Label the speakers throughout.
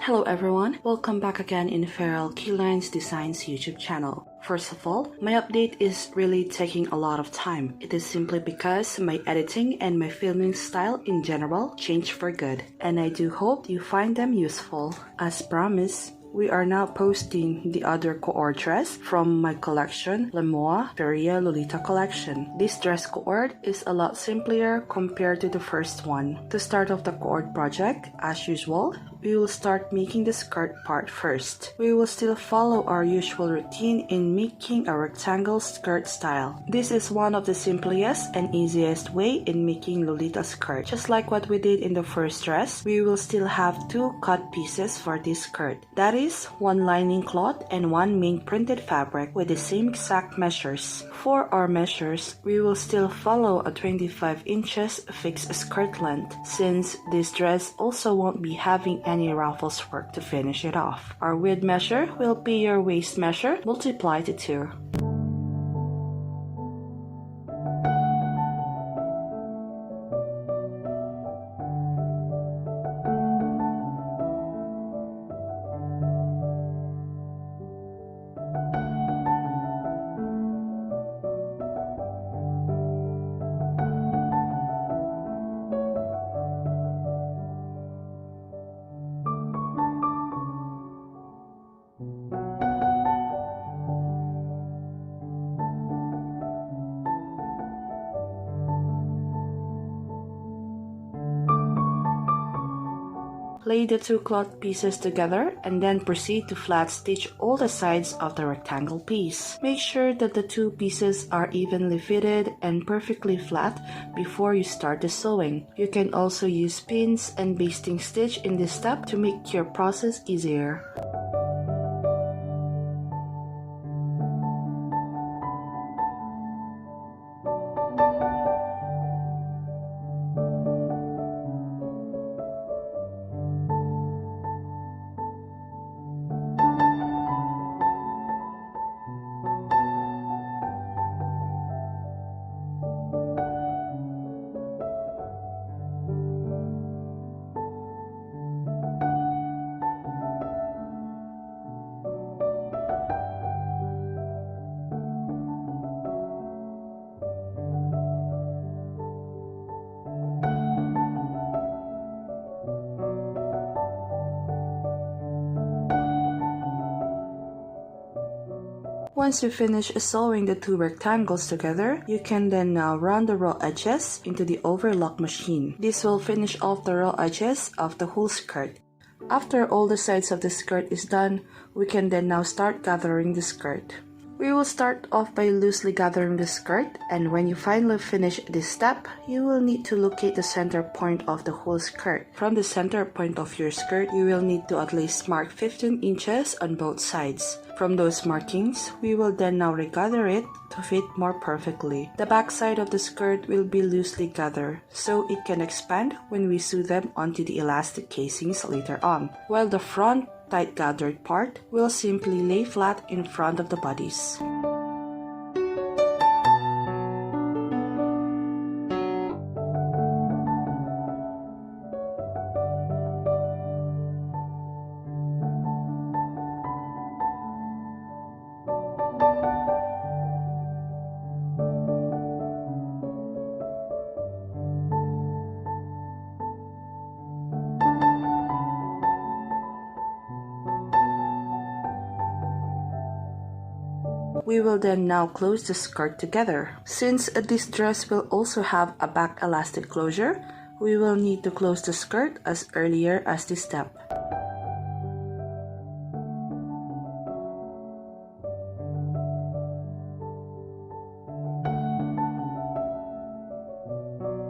Speaker 1: Hello everyone, welcome back again in Feral Keylines Designs YouTube channel. First of all, my update is really taking a lot of time. It is simply because my editing and my filming style in general changed for good, and I do hope you find them useful. As promised, we are now posting the other coord dress from my collection, Feria Lolita collection. This dress coord is a lot simpler compared to the first one. To start off the coord project, as usual, we will start making the skirt part first. We will still follow our usual routine in making a rectangle skirt style. This is one of the simplest and easiest way in making Lolita skirt. Just like what we did in the first dress, we will still have two cut pieces for this skirt. That is one lining cloth and one main printed fabric with the same exact measures. For our measures, we will still follow a 25 inches fixed skirt length, since this dress also won't be having any ruffles work to finish it off. Our width measure will be your waist measure multiplied to 2. Lay the two cloth pieces together and then proceed to flat stitch all the sides of the rectangle piece. Make sure that the two pieces are evenly fitted and perfectly flat before you start the sewing. You can also use pins and basting stitch in this step to make your process easier. Once you finish sewing the two rectangles together, you can then now run the raw edges into the overlock machine. This will finish off the raw edges of the whole skirt. After all the sides of the skirt is done, we can then now start gathering the skirt. We will start off by loosely gathering the skirt, and when you finally finish this step, you will need to locate the center point of the whole skirt. From the center point of your skirt, you will need to at least mark 15 inches on both sides. From those markings, we will then now regather it to fit more perfectly. The back side of the skirt will be loosely gathered, so it can expand when we sew them onto the elastic casings later on, while the front tight gathered part will simply lay flat in front of the bodice. We will then now close the skirt together. Since this dress will also have a back elastic closure, we will need to close the skirt as earlier as this step.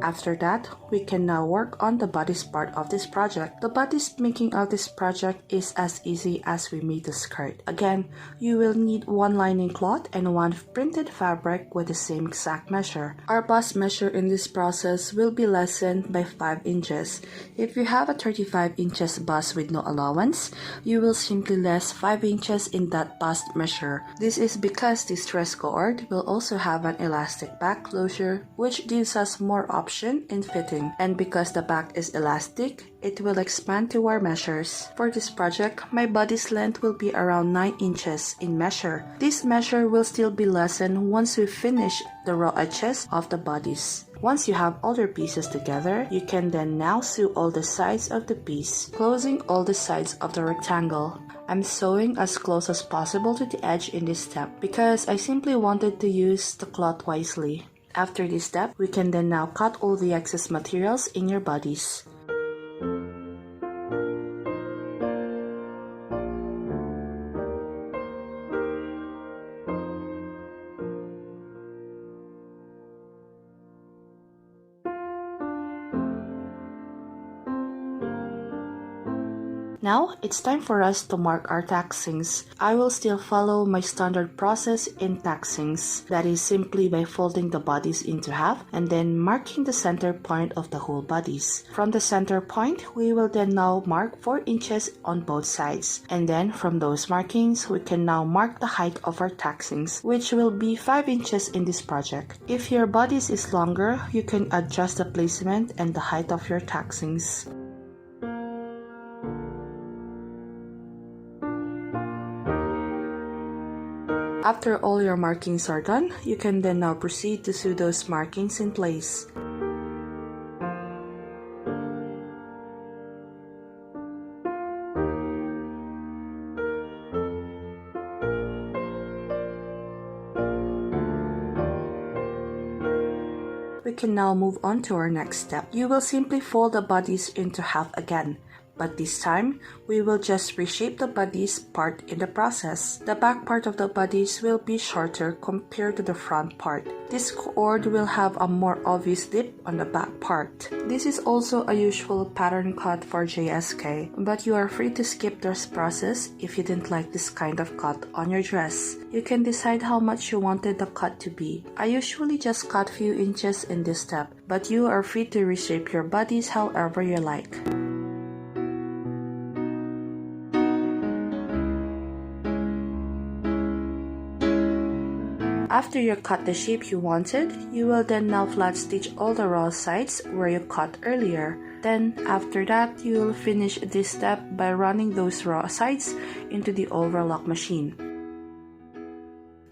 Speaker 1: After that, we can now work on the bodice part of this project. The bodice making of this project is as easy as we made the skirt. Again, you will need one lining cloth and one printed fabric with the same exact measure. Our bust measure in this process will be lessened by 5 inches. If you have a 35 inches bust with no allowance, you will simply less 5 inches in that bust measure. This is because this dress cord will also have an elastic back closure, which gives us more options friction in fitting, and because the back is elastic, it will expand to our measures. For this project, my bodice length will be around 9 inches in measure. This measure will still be lessened once we finish the raw edges of the bodice. Once you have all your pieces together, you can then now sew all the sides of the piece, closing all the sides of the rectangle. I'm sewing as close as possible to the edge in this step because I simply wanted to use the cloth wisely. After this step, we can then now cut all the excess materials in your bodice. Now, it's time for us to mark our taxings. I will still follow my standard process in taxings. That is simply by folding the bodice into half and then marking the center point of the whole bodice. From the center point, we will then now mark 4 inches on both sides. And then from those markings, we can now mark the height of our taxings, which will be 5 inches in this project. If your bodice is longer, you can adjust the placement and the height of your taxings. After all your markings are done, you can then now proceed to sew those markings in place. We can now move on to our next step. You will simply fold the bodice into half again. But this time, we will just reshape the bodice part in the process. The back part of the bodice will be shorter compared to the front part. This cord will have a more obvious dip on the back part. This is also a usual pattern cut for JSK, but you are free to skip this process if you didn't like this kind of cut on your dress. You can decide how much you wanted the cut to be. I usually just cut few inches in this step, but you are free to reshape your bodice however you like. After you cut the shape you wanted, you will then now flat stitch all the raw sides where you cut earlier. Then after that, you will finish this step by running those raw sides into the overlock machine.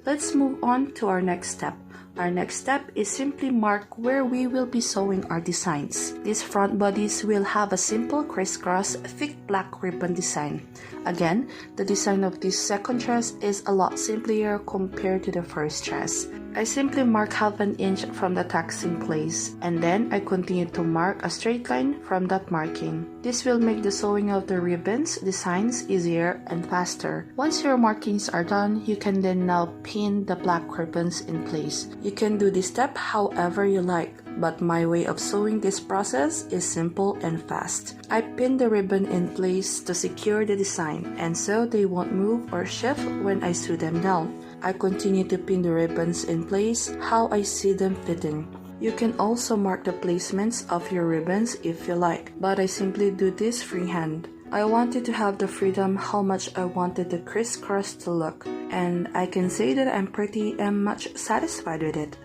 Speaker 1: Let's move on to our next step. Our next step is simply mark where we will be sewing our designs. This front bodice will have a simple crisscross thick black ribbon design. Again, the design of this second dress is a lot simpler compared to the first dress. I simply mark half an inch from the taxing place, and then I continue to mark a straight line from that marking. This will make the sewing of the ribbons designs easier and faster. Once your markings are done, you can then now pin the black ribbons in place. You can do this step however you like, but my way of sewing this process is simple and fast. I pin the ribbon in place to secure the design, and so they won't move or shift when I sew them down. I continue to pin the ribbons in place how I see them fitting. You can also mark the placements of your ribbons if you like, but I simply do this freehand. I wanted to have the freedom how much I wanted the crisscross to look, and I can say that I'm pretty much satisfied with it.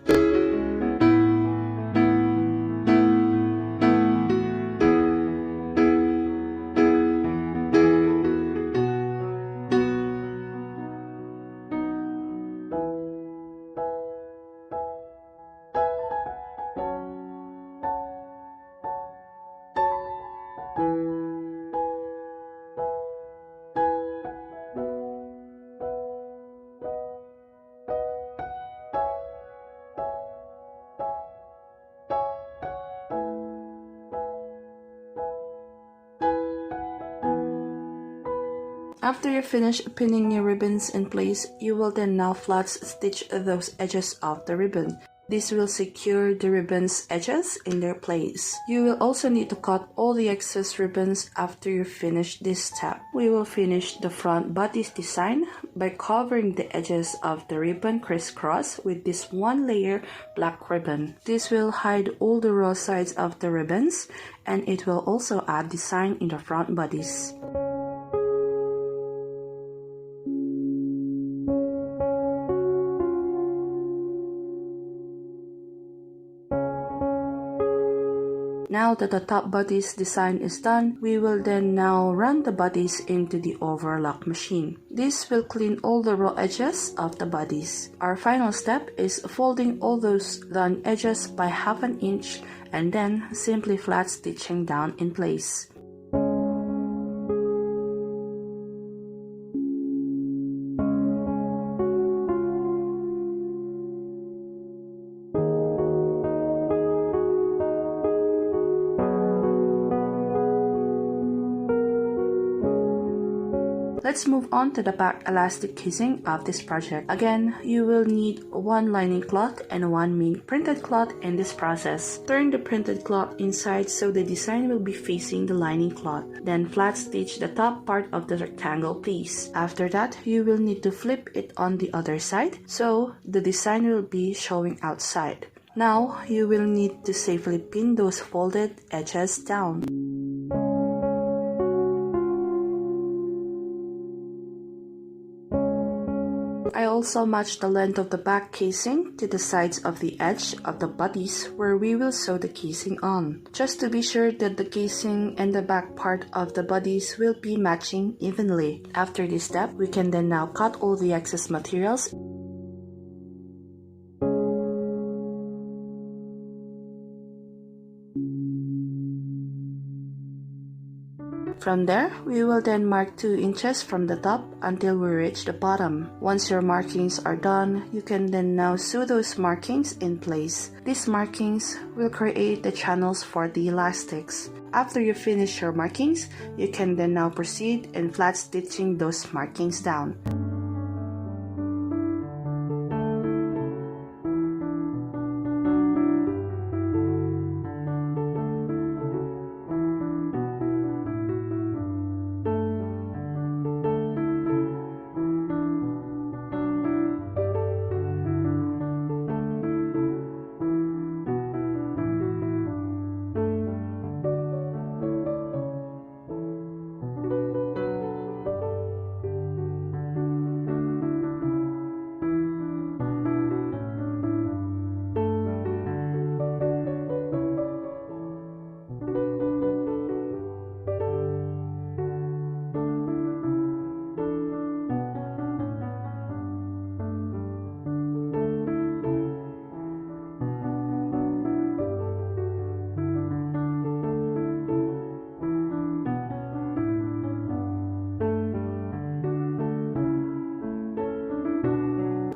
Speaker 1: After you finish pinning your ribbons in place, you will then now flat stitch those edges of the ribbon. This will secure the ribbon's edges in their place. You will also need to cut all the excess ribbons after you finish this step. We will finish the front bodice design by covering the edges of the ribbon crisscross with this one layer black ribbon. This will hide all the raw sides of the ribbons, and it will also add design in the front bodice. Now that the top bodice design is done, we will then now run the bodice into the overlock machine. This will clean all the raw edges of the bodice. Our final step is folding all those done edges by half an inch and then simply flat stitching down in place. Let's move on to the back elastic casing of this project. Again, you will need one lining cloth and one main printed cloth in this process. Turn the printed cloth inside so the design will be facing the lining cloth. Then flat stitch the top part of the rectangle piece. After that, you will need to flip it on the other side so the design will be showing outside. Now, you will need to safely pin those folded edges down. I also match the length of the back casing to the sides of the edge of the bodice where we will sew the casing on, just to be sure that the casing and the back part of the bodice will be matching evenly. After this step, we can then now cut all the excess materials. From there, we will then mark 2 inches from the top until we reach the bottom. Once your markings are done, you can then now sew those markings in place. These markings will create the channels for the elastics. After you finish your markings, you can then now proceed in flat stitching those markings down.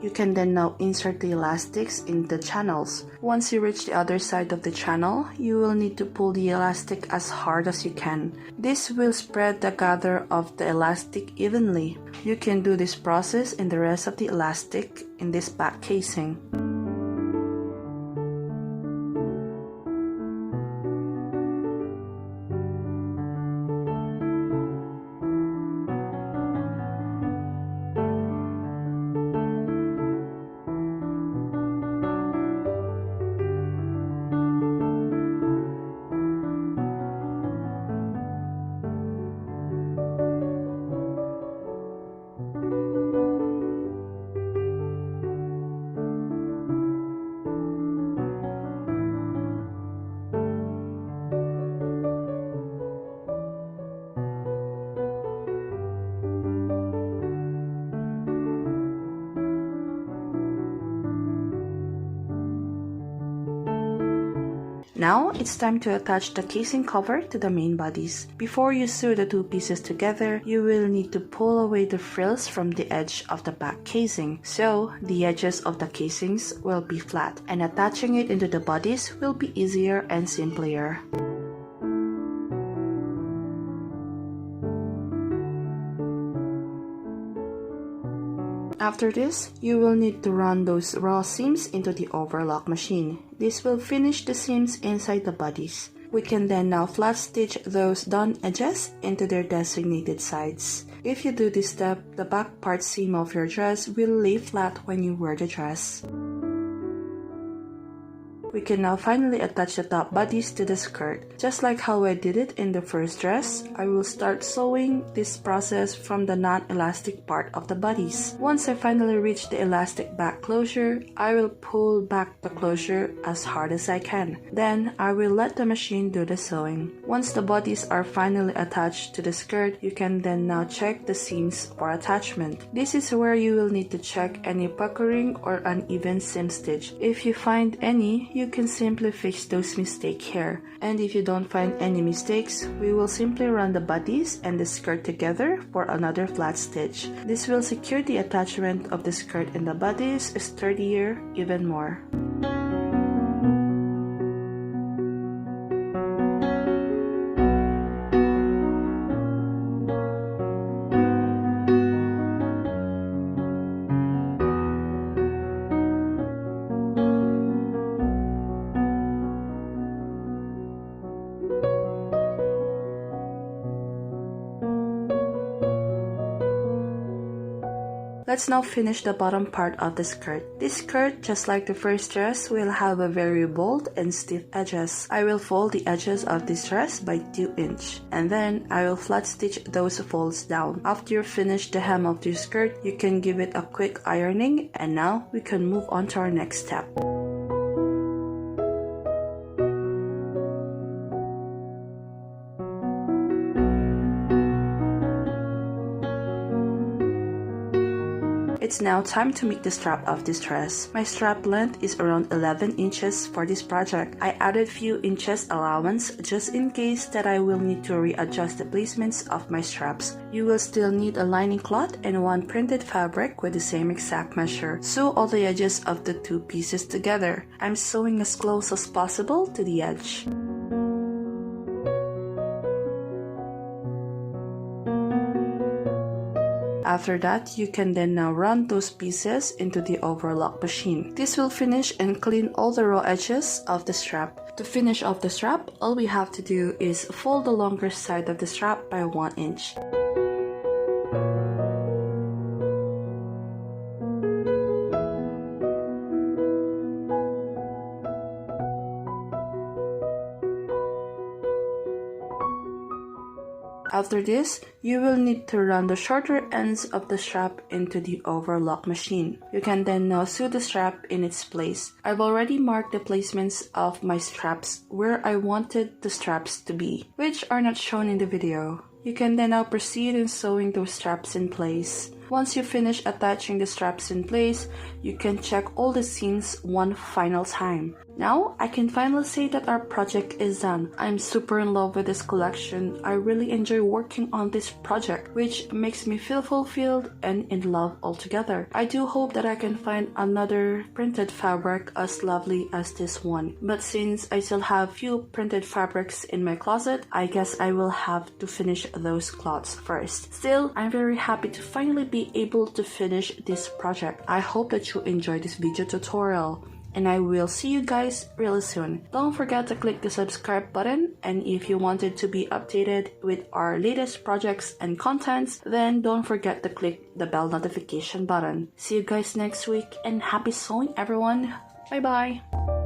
Speaker 1: You can then now insert the elastics in the channels. Once you reach the other side of the channel, you will need to pull the elastic as hard as you can. This will spread the gather of the elastic evenly. You can do this process in the rest of the elastic in this back casing. Now, it's time to attach the casing cover to the main bodice. Before you sew the two pieces together, you will need to pull away the frills from the edge of the back casing, so the edges of the casings will be flat, and attaching it into the bodice will be easier and simpler. After this, you will need to run those raw seams into the overlock machine. This will finish the seams inside the bodice. We can then now flat stitch those done edges into their designated sides. If you do this step, the back part seam of your dress will lay flat when you wear the dress. We can now finally attach the top bodice to the skirt. Just like how I did it in the first dress, I will start sewing this process from the non-elastic part of the bodice. Once I finally reach the elastic back closure, I will pull back the closure as hard as I can. Then I will let the machine do the sewing. Once the bodies are finally attached to the skirt, you can then now check the seams for attachment. This is where you will need to check any puckering or uneven seam stitch. If you find any, you can simply fix those mistakes here. And if you don't find any mistakes, we will simply run the bodice and the skirt together for another flat stitch. This will secure the attachment of the skirt and the bodice sturdier even more. Let's now finish the bottom part of the skirt. This skirt, just like the first dress, will have a very bold and stiff edges. I will fold the edges of this dress by 2 inches, and then I will flat stitch those folds down. After you finish the hem of your skirt, you can give it a quick ironing, and now we can move on to our next step. It's now time to make the strap of this dress. My strap length is around 11 inches for this project. I added few inches allowance just in case that I will need to readjust the placements of my straps. You will still need a lining cloth and one printed fabric with the same exact measure. Sew all the edges of the 2 pieces together. I'm sewing as close as possible to the edge. After that, you can then now run those pieces into the overlock machine. This will finish and clean all the raw edges of the strap. To finish off the strap, all we have to do is fold the longer side of the strap by 1 inch. After this, you will need to run the shorter ends of the strap into the overlock machine. You can then now sew the strap in its place. I've already marked the placements of my straps where I wanted the straps to be, which are not shown in the video. You can then now proceed in sewing those straps in place. Once you finish attaching the straps in place, you can check all the seams one final time. Now, I can finally say that our project is done. I'm super in love with this collection. I really enjoy working on this project, which makes me feel fulfilled and in love altogether. I do hope that I can find another printed fabric as lovely as this one. But since I still have few printed fabrics in my closet, I guess I will have to finish those cloths first. Still, I'm very happy to finally be able to finish this project. I hope that you enjoyed this video tutorial, and I will see you guys really soon. Don't forget to click the subscribe button, and if you wanted to be updated with our latest projects and contents, then don't forget to click the bell notification button. See you guys next week, and happy sewing everyone. Bye bye.